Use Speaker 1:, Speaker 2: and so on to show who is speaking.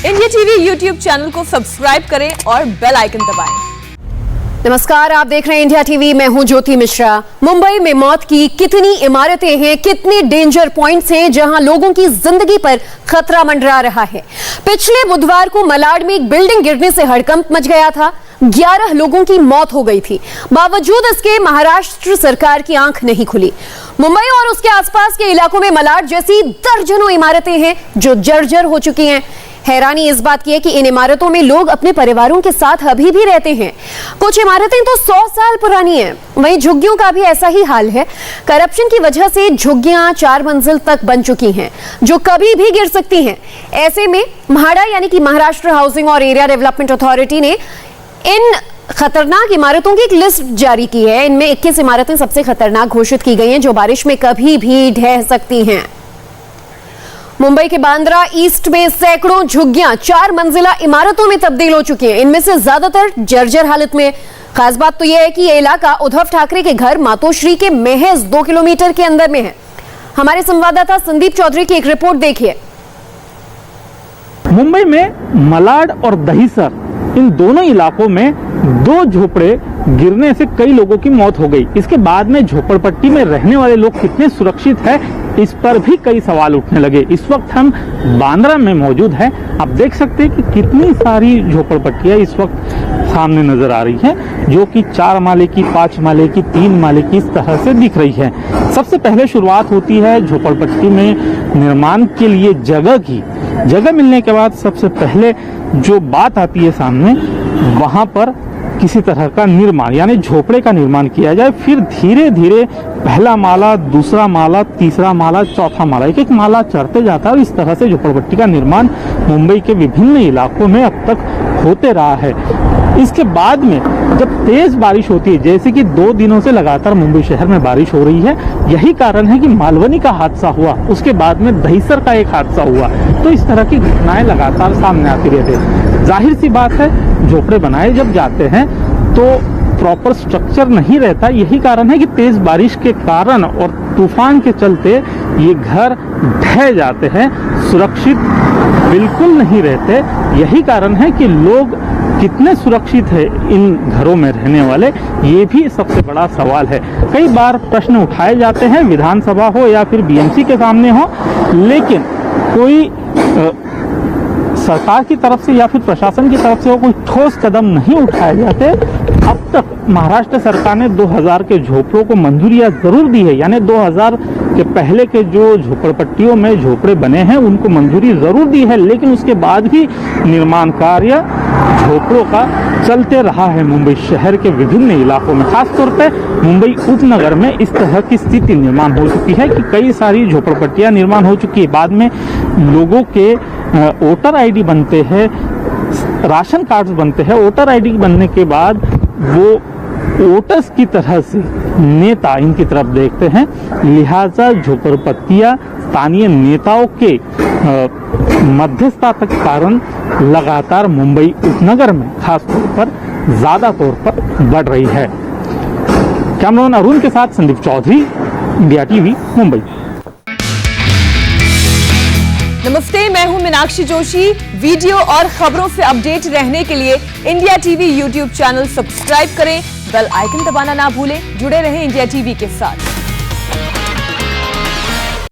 Speaker 1: India TV YouTube channel को subscribe करें और बेल आइकन दबाएं।
Speaker 2: नमस्कार, आप देख रहे हैं इंडिया टीवी। मैं हूं ज्योति मिश्रा। मुंबई में मौत की कितनी इमारतें हैं, कितने डेंजर पॉइंट्स हैं जहां लोगों की जिंदगी पर खतरा मंडरा रहा है। पिछले बुधवार को मलाड में एक बिल्डिंग गिरने से हड़कंप मच गया था। 11 लोगों की मौत हो गई थी। बावजूद इसके महाराष्ट्र सरकार की आंख नहीं खुली। मुंबई और उसके आसपास के इलाकों में मलाड जैसी दर्जनों इमारतें हैं जो जर्जर हो चुकी हैं। हैरानी इस बात की है कि इन इमारतों में लोग अपने परिवारों के साथ अभी भी रहते हैं। कुछ इमारतें तो 100 साल पुरानी हैं। वहीं झुग्गियों का भी ऐसा ही हाल है। करप्शन की वजह से झुग्गियां 4 मंजिल तक बन चुकी हैं जो कभी भी गिर सकती हैं। ऐसे में म्हाडा यानी कि महाराष्ट्र हाउसिंग और एरिया डेवलपमेंट अथॉरिटी ने इन खतरनाक इमारतों की एक लिस्ट जारी की है। इनमें 21 इमारतें सबसे खतरनाक घोषित की गई हैं जो बारिश में कभी भी ढह सकती हैं। मुंबई के बांद्रा ईस्ट में सैकड़ों झुग्गियां 4 मंजिला इमारतों में तब्दील हो चुकी हैं। इनमें से ज्यादातर जर्जर हालत में। खास बात तो यह है कि यह इलाका उद्धव ठाकरे के घर मातोश्री के महज 2 किलोमीटर के अंदर में है। हमारे संवाददाता संदीप चौधरी की एक रिपोर्ट देखिए।
Speaker 3: मुंबई में मलाड और दहीसर इन दोनों इलाकों में 2 झोपड़े गिरने से कई लोगों की मौत हो गई। इसके बाद में झोपड़पट्टी में रहने वाले लोग कितने सुरक्षित है, इस पर भी कई सवाल उठने लगे। इस वक्त हम बांद्रा में मौजूद हैं। आप देख सकते हैं कि कितनी सारी झोपड़पट्टियां इस वक्त सामने नजर आ रही हैं, जो कि 4 माले की, 5 माले की, 3 माले की इस तरह से दिख रही है। सबसे पहले शुरुआत होती है झोपड़पट्टी में निर्माण के लिए जगह की। जगह मिलने के बाद सबसे पहले जो बात आती है सामने, वहां पर किसी तरह का निर्माण यानी झोपड़े का निर्माण किया जाए। फिर धीरे धीरे पहला माला, दूसरा माला, तीसरा माला, चौथा माला, एक एक माला चढ़ते जाता है और इस तरह से झोपड़पट्टी का निर्माण मुंबई के विभिन्न इलाकों में अब तक होते रहा है। इसके बाद में जब तेज बारिश होती है, जैसे कि 2 दिनों से लगातार मुंबई शहर में बारिश हो रही है, यही कारण है कि मालवनी का हादसा हुआ, उसके बाद में दहीसर का एक हादसा हुआ। तो इस तरह की घटनाएं लगातार सामने आती रहती है। जाहिर सी बात है, झोपड़े बनाए जब जाते हैं तो प्रॉपर स्ट्रक्चर नहीं रहता। यही कारण है कि तेज बारिश के कारण और तूफान के चलते ये घर ढह जाते हैं, सुरक्षित बिल्कुल नहीं रहते। यही कारण है कि लोग कितने सुरक्षित है इन घरों में रहने वाले, ये भी सबसे बड़ा सवाल है। कई बार प्रश्न उठाए जाते हैं, विधानसभा हो या फिर बीएमसी के सामने हो, लेकिन कोई सरकार की तरफ से या फिर प्रशासन की तरफ से कोई ठोस कदम नहीं उठाए जाते। अब तक महाराष्ट्र सरकार ने 2000 के झोपड़ों को मंजूरियां जरूर दी है, यानी 2000 के पहले के जो झोपड़पट्टियों में झोपड़े बने हैं उनको मंजूरी जरूर दी है, लेकिन उसके बाद भी निर्माण कार्य झोपड़ों का चलते रहा है मुंबई शहर के विभिन्न इलाकों में। खासतौर पे मुंबई उपनगर में इस तरह की स्थिति निर्माण हो चुकी है कि कई सारी झोपड़पट्टियां निर्माण हो चुकी है। बाद में लोगों के वोटर आईडी बनते हैं, राशन कार्ड बनते हैं। वोटर आईडी बनने के बाद वो वोटर्स की तरह से नेता इनकी तरफ देखते हैं, लिहाजा झोपड़पट्टियां स्थानीय नेताओं के मध्यस्थता के कारण लगातार मुंबई उपनगर में खास तौर पर ज्यादा तौर पर बढ़ रही है। कैमरामैन अरुण के साथ संदीप चौधरी, इंडिया टीवी, मुंबई।
Speaker 1: नमस्ते, मैं हूं मीनाक्षी जोशी। वीडियो और खबरों से अपडेट रहने के लिए India TV YouTube channel subscribe करें, बेल आइकन दबाना ना भूलें। जुड़े रहें इंडिया टीवी के साथ।